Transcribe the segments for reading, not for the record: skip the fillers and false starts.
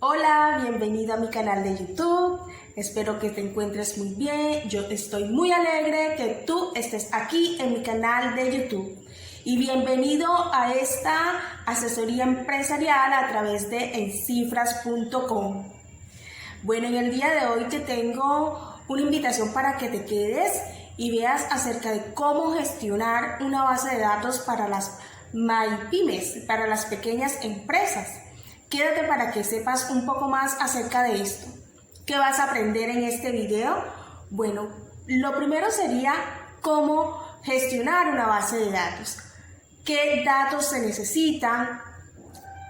Hola, bienvenido a mi canal de YouTube. Espero que te encuentres muy bien. Yo estoy muy alegre que tú estés aquí en mi canal de YouTube. Y bienvenido a esta asesoría empresarial a través de encifras.com. Bueno, en el día de hoy te tengo una invitación para que te quedes y veas acerca de cómo gestionar una base de datos para las MyPymes, para las pequeñas empresas. Quédate para que sepas un poco más acerca de esto. ¿Qué vas a aprender en este video? Bueno, lo primero sería cómo gestionar una base de datos. ¿Qué datos se necesitan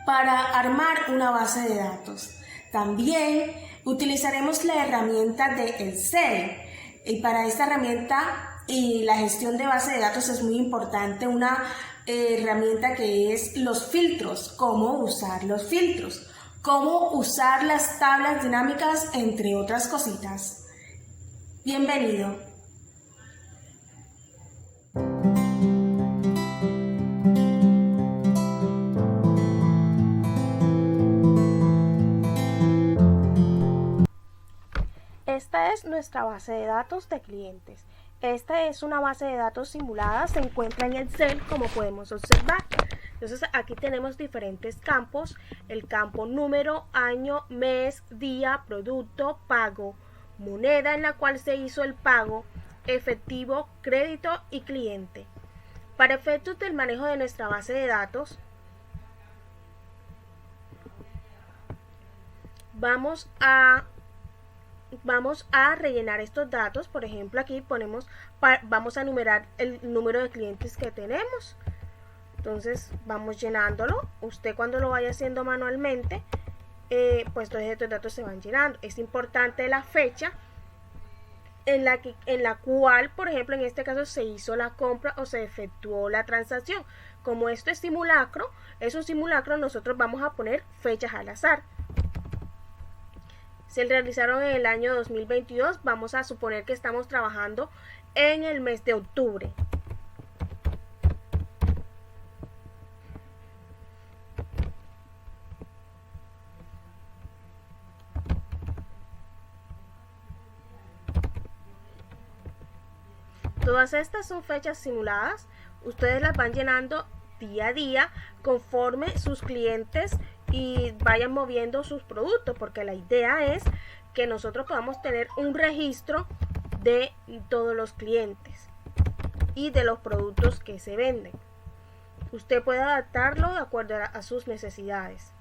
para armar una base de datos? También utilizaremos la herramienta de Excel. Y para esta herramienta y la gestión de base de datos es muy importante una herramienta que es los filtros, cómo usar los filtros, cómo usar las tablas dinámicas, entre otras cositas. Bienvenido. Esta es nuestra base de datos de clientes. Esta es una base de datos simulada, se encuentra en Excel, como podemos observar. Entonces aquí tenemos diferentes campos: el campo número, año, mes, día, producto, pago, moneda en la cual se hizo el pago, efectivo, crédito y cliente. Para efectos del manejo de nuestra base de datos, vamos a rellenar estos datos. Por ejemplo, aquí vamos a enumerar el número de clientes que tenemos. Entonces vamos llenándolo. Usted, cuando lo vaya haciendo manualmente, pues todos estos datos se van llenando. Es importante la fecha en la cual, por ejemplo, en este caso se hizo la compra o se efectuó la transacción. Como esto es simulacro, nosotros vamos a poner fechas al azar. Se realizaron en el año 2022, vamos a suponer que estamos trabajando en el mes de octubre. Todas estas son fechas simuladas. Ustedes las van llenando día a día conforme sus clientes y vayan moviendo sus productos, porque la idea es que nosotros podamos tener un registro de todos los clientes y de los productos que se venden. Usted puede adaptarlo de acuerdo a sus necesidades.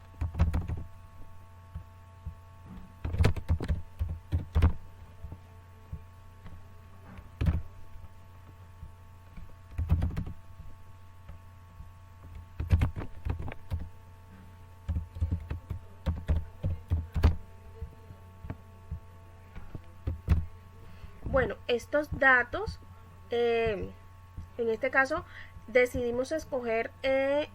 Bueno, estos datos, en este caso decidimos escoger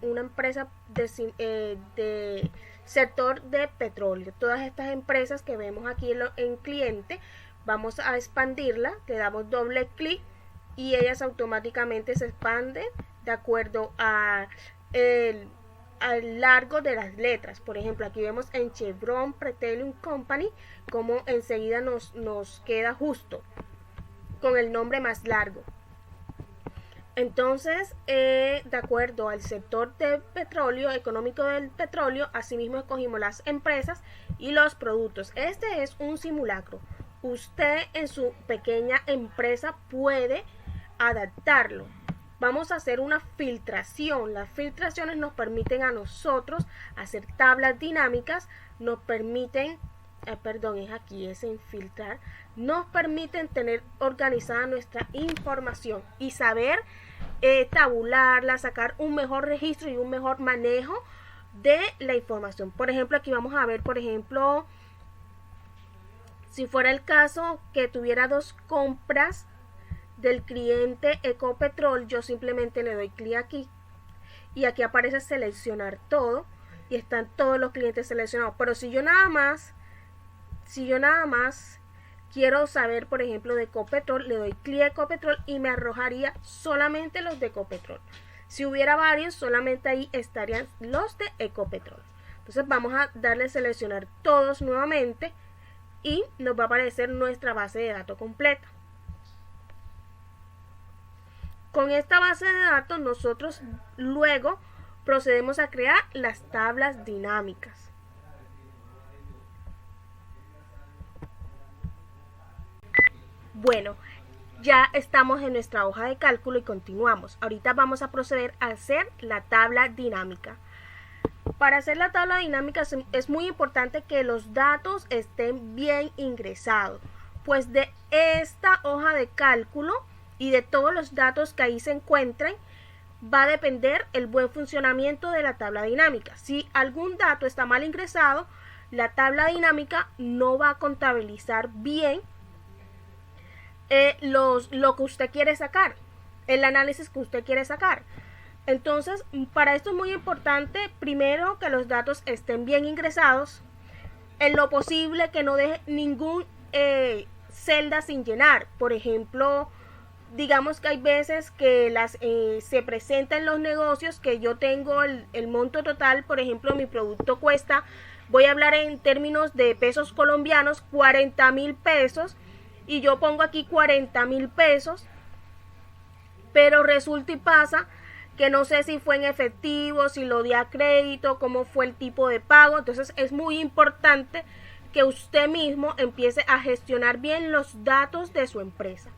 una empresa de sector de petróleo. Todas estas empresas que vemos aquí en cliente, vamos a expandirla, le damos doble clic y ellas automáticamente se expanden de acuerdo al largo de las letras. Por ejemplo, aquí vemos en Chevron Petroleum Company como enseguida nos queda justo con el nombre más largo. Entonces, de acuerdo al sector de petróleo, económico del petróleo, asimismo escogimos las empresas y los productos. Este es un simulacro. Usted en su pequeña empresa puede adaptarlo. Vamos a hacer una filtración. Las filtraciones nos permiten a nosotros hacer tablas dinámicas, nos permiten es en filtrar, nos permiten tener organizada nuestra información y saber tabularla, sacar un mejor registro y un mejor manejo de la información. Por ejemplo, aquí vamos a ver, por ejemplo, si fuera el caso que tuviera dos compras del cliente Ecopetrol, yo simplemente le doy clic aquí y aquí aparece seleccionar todo y están todos los clientes seleccionados. Pero si yo nada más quiero saber, por ejemplo, de Ecopetrol, le doy clic a Ecopetrol y me arrojaría solamente los de Ecopetrol. Si hubiera varios, solamente ahí estarían los de Ecopetrol. Entonces vamos a darle a seleccionar todos nuevamente y nos va a aparecer nuestra base de datos completa. Con esta base de datos nosotros luego procedemos a crear las tablas dinámicas. Bueno, ya estamos en nuestra hoja de cálculo y continuamos. Ahorita vamos a proceder a hacer la tabla dinámica. Para hacer la tabla dinámica es muy importante que los datos estén bien ingresados, pues de esta hoja de cálculo y de todos los datos que ahí se encuentren va a depender el buen funcionamiento de la tabla dinámica. Si algún dato está mal ingresado, la tabla dinámica no va a contabilizar bien lo que usted quiere sacar, el análisis que usted quiere sacar. Entonces, para esto es muy importante, primero, que los datos estén bien ingresados, en lo posible que no deje ningún celda sin llenar. Por ejemplo, digamos que hay veces que se presentan los negocios que yo tengo el monto total, por ejemplo, mi producto cuesta, voy a hablar en términos de pesos colombianos, 40.000 pesos, y yo pongo aquí 40.000 pesos, pero resulta y pasa que no sé si fue en efectivo, si lo di a crédito, cómo fue el tipo de pago. Entonces es muy importante que usted mismo empiece a gestionar bien los datos de su empresa.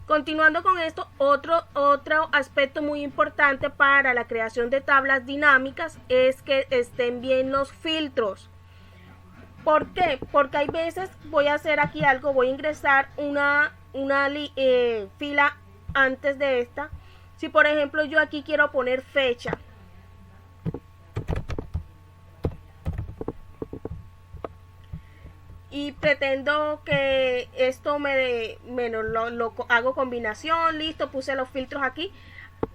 Continuando con esto, otro aspecto muy importante para la creación de tablas dinámicas es que estén bien los filtros. ¿Por qué? Porque hay veces voy a hacer aquí algo, voy a ingresar una fila antes de esta. Si por ejemplo yo aquí quiero poner fecha, y pretendo que esto lo hago combinación, listo, puse los filtros aquí.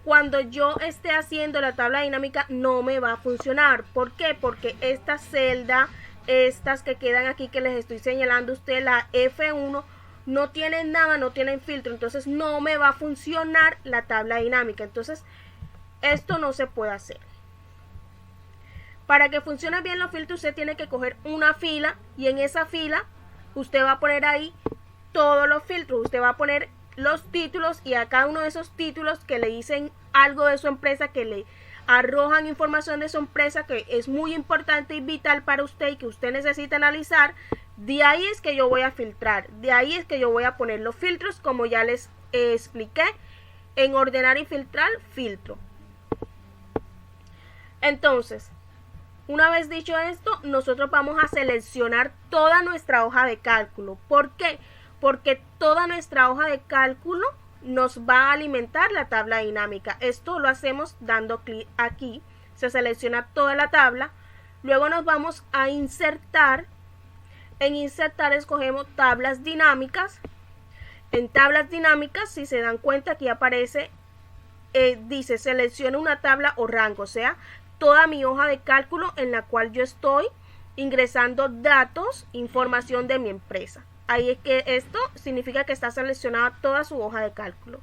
Cuando yo esté haciendo la tabla dinámica no me va a funcionar. ¿Por qué? Porque esta celda, estas que quedan aquí que les estoy señalando a usted, la F1, no tienen nada, no tienen filtro, entonces no me va a funcionar la tabla dinámica. Entonces esto no se puede hacer. Para que funcione bien los filtros, usted tiene que coger una fila y en esa fila usted va a poner ahí todos los filtros. Usted va a poner los títulos y a cada uno de esos títulos que le dicen algo de su empresa, que le arrojan información de su empresa, que es muy importante y vital para usted y que usted necesita analizar. De ahí es que yo voy a filtrar, de ahí es que yo voy a poner los filtros, como ya les expliqué, en ordenar y filtrar, filtro. Entonces, una vez dicho esto, nosotros vamos a seleccionar toda nuestra hoja de cálculo. ¿Por qué? Porque toda nuestra hoja de cálculo nos va a alimentar la tabla dinámica. Esto lo hacemos dando clic aquí, se selecciona toda la tabla, luego nos vamos a insertar. En insertar escogemos tablas dinámicas. En tablas dinámicas, si se dan cuenta, aquí aparece, dice selecciona una tabla o rango, o sea, toda mi hoja de cálculo en la cual yo estoy ingresando datos, información de mi empresa. Ahí es que esto significa que está seleccionada toda su hoja de cálculo.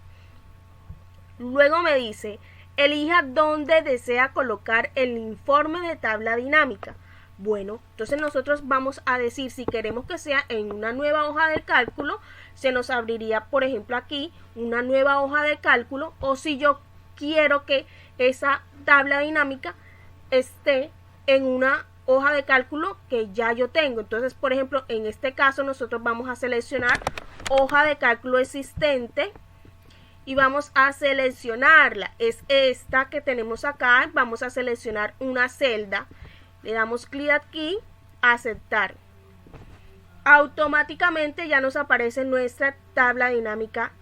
Luego me dice, elija dónde desea colocar el informe de tabla dinámica. Bueno, entonces nosotros vamos a decir si queremos que sea en una nueva hoja de cálculo, se nos abriría, por ejemplo, aquí una nueva hoja de cálculo, o si yo quiero que esa tabla dinámica esté en una hoja de cálculo que ya yo tengo. Entonces, por ejemplo, en este caso nosotros vamos a seleccionar hoja de cálculo existente y vamos a seleccionarla. Es esta que tenemos acá. Vamos a seleccionar una celda. Le damos clic aquí, aceptar. Automáticamente ya nos aparece nuestra tabla dinámica.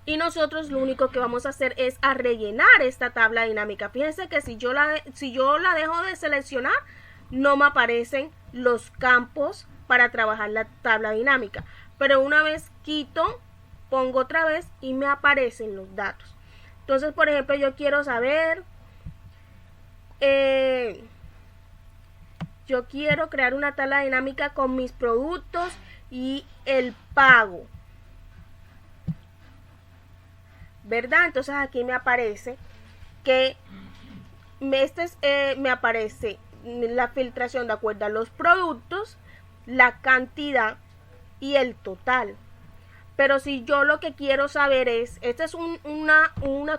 Y nosotros lo único que vamos a hacer es a rellenar esta tabla dinámica. Fíjense que si yo la dejo de seleccionar, no me aparecen los campos para trabajar la tabla dinámica. Pero una vez quito, pongo otra vez y me aparecen los datos. Entonces, por ejemplo, yo quiero saber yo quiero crear una tabla dinámica con mis productos y el pago, ¿verdad? Entonces aquí me aparece que me aparece la filtración de acuerdo a los productos, la cantidad y el total. Pero si yo lo que quiero saber es, esta es una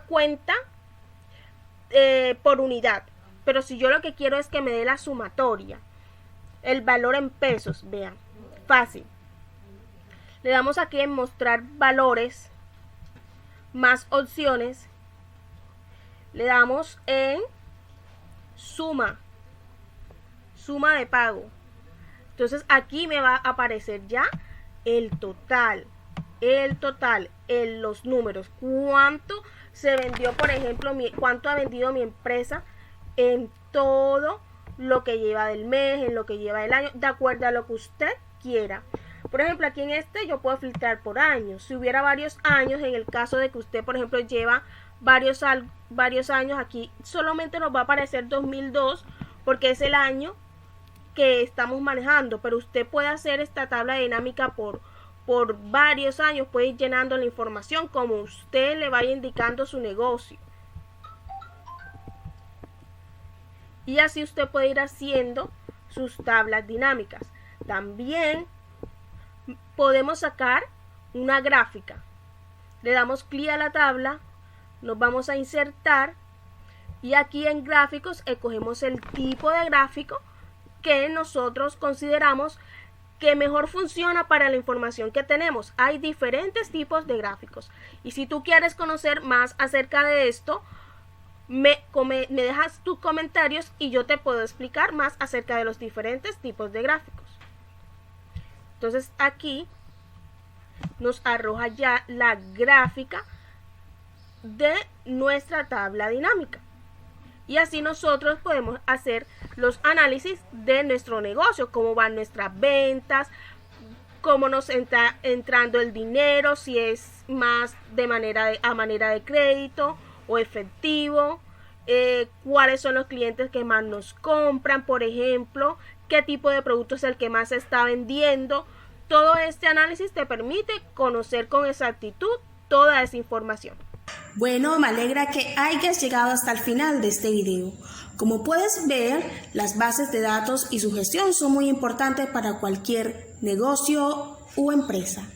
cuenta por unidad, pero si yo lo que quiero es que me dé la sumatoria, el valor en pesos, vean, fácil. Le damos aquí en mostrar valores, más opciones, le damos en suma de pago. Entonces aquí me va a aparecer ya el total, los números, cuánto se vendió, por ejemplo, cuánto ha vendido mi empresa en todo lo que lleva del mes, en lo que lleva del año, de acuerdo a lo que usted quiera. Por ejemplo, aquí en este yo puedo filtrar por años. Si hubiera varios años, en el caso de que usted, por ejemplo, lleva varios años, aquí solamente nos va a aparecer 2002 porque es el año que estamos manejando, pero usted puede hacer esta tabla dinámica por varios años, puede ir llenando la información como usted le vaya indicando su negocio. Y así usted puede ir haciendo sus tablas dinámicas. También podemos sacar una gráfica. Le damos clic a la tabla, nos vamos a insertar y aquí en gráficos escogemos el tipo de gráfico que nosotros consideramos que mejor funciona para la información que tenemos. Hay diferentes tipos de gráficos y si tú quieres conocer más acerca de esto, me dejas tus comentarios y yo te puedo explicar más acerca de los diferentes tipos de gráficos. Entonces aquí nos arroja ya la gráfica de nuestra tabla dinámica. Y así nosotros podemos hacer los análisis de nuestro negocio, cómo van nuestras ventas, cómo nos está entrando el dinero, si es más a manera de crédito o efectivo, cuáles son los clientes que más nos compran, por ejemplo, qué tipo de producto es el que más se está vendiendo. Todo este análisis te permite conocer con exactitud toda esa información. Bueno, me alegra que hayas llegado hasta el final de este video. Como puedes ver, las bases de datos y su gestión son muy importantes para cualquier negocio o empresa.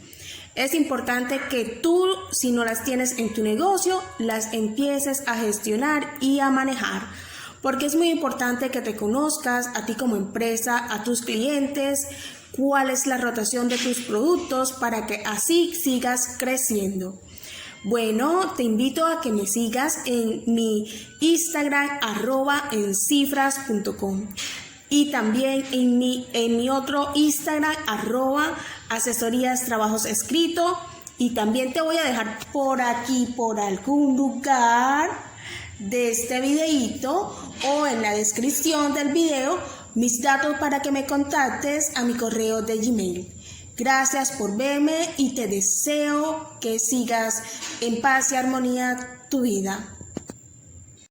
Es importante que tú, si no las tienes en tu negocio, las empieces a gestionar y a manejar. Porque es muy importante que te conozcas a ti como empresa, a tus clientes, cuál es la rotación de tus productos para que así sigas creciendo. Bueno, te invito a que me sigas en mi Instagram @encifras.com y también en mi otro Instagram @asesorías trabajos escrito, y también te voy a dejar por aquí, por algún lugar de este videíto o en la descripción del video, mis datos para que me contactes a mi correo de Gmail. Gracias por verme y te deseo que sigas en paz y armonía tu vida.